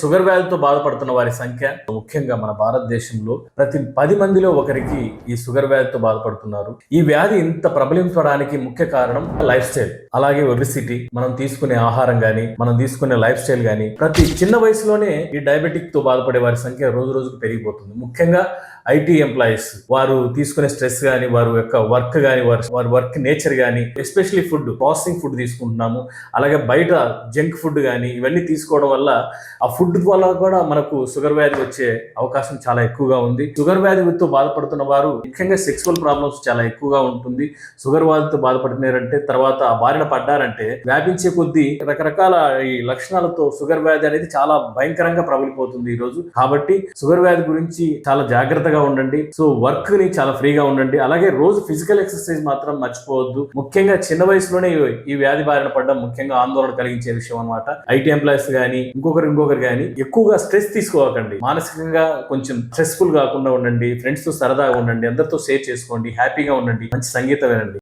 Sugar వ్యాధితో బాధపడుతున్న వారి సంఖ్య ముఖ్యంగా మన భారతదేశంలో ప్రతి 10 మందిలో ఒకరికి ఈ షుగర్ వ్యాధితో బాధపడుతున్నారు. ఈ వ్యాధి ఇంత ప్రబలించడానికి ముఖ్య కారణం లైఫ్ స్టైల్, అలాగే ఒబెసిటీ, మనం తీసుకునే ఆహారం గాని, మనం తీసుకునే లైఫ్ స్టైల్ గాని, ప్రతి చిన్న వయసులోనే ఈ డయాబెటిక్ తో బాధపడే వారి సంఖ్య రోజు రోజుకు పెరిగిపోతుంది. ముఖ్యంగా ఐటీ ఎంప్లాయీస్, వారు తీసుకునే స్ట్రెస్ గాని, వారి యొక్క వర్క్ గాని, వారి వర్క్ నేచర్ గాని, ఎస్పెషల్లీ ఫుడ్, ప్రాసెసింగ్ ఫుడ్ తీసుకుంటున్నాము. అలాగే బయట జంక్ ఫుడ్ గాని ఇవన్నీ తీసుకోవడం వల్ల ఆ ఫుడ్ వల్ల కూడా మనకు షుగర్ వ్యాధి వచ్చే అవకాశం చాలా ఎక్కువగా ఉంది. షుగర్ వ్యాధితో బాధపడుతున్న వారు ముఖ్యంగా సెక్సువల్ ప్రాబ్లమ్స్ చాలా ఎక్కువగా ఉంటుంది. షుగర్ వ్యాధితో బాధపడుతున్నారంటే తర్వాత ఆ బారిన పడ్డారంటే వ్యాపించే కొద్దీ రకరకాల ఈ లక్షణాలతో షుగర్ వ్యాధి అనేది చాలా భయంకరంగా ప్రబలిపోతుంది ఈ రోజు. కాబట్టి షుగర్ వ్యాధి గురించి చాలా జాగ్రత్తగా ఉండండి. సో వర్క్ ని చాలా ఫ్రీగా ఉండండి. అలాగే రోజు ఫిజికల్ ఎక్సర్సైజ్ మాత్రం మర్చిపోవద్దు. ముఖ్యంగా చిన్న వయసులోనే ఈ వ్యాధి బారిన పడడం ముఖ్యంగా ఆందోళన కలిగించే విషయం అన్నమాట. ఐటీ ఎంప్లాయీస్ గానీ ఇంకొకరు గానీ ఎక్కువగా స్ట్రెస్ తీసుకోకండి. మానసికంగా కొంచెం స్ట్రెస్ఫుల్ కాకుండా ఉండండి. ఫ్రెండ్స్ తో సరదాగా ఉండండి. అందరితో షేర్ చేసుకోండి. హ్యాపీగా ఉండండి. మంచి సంగీతం వినండి.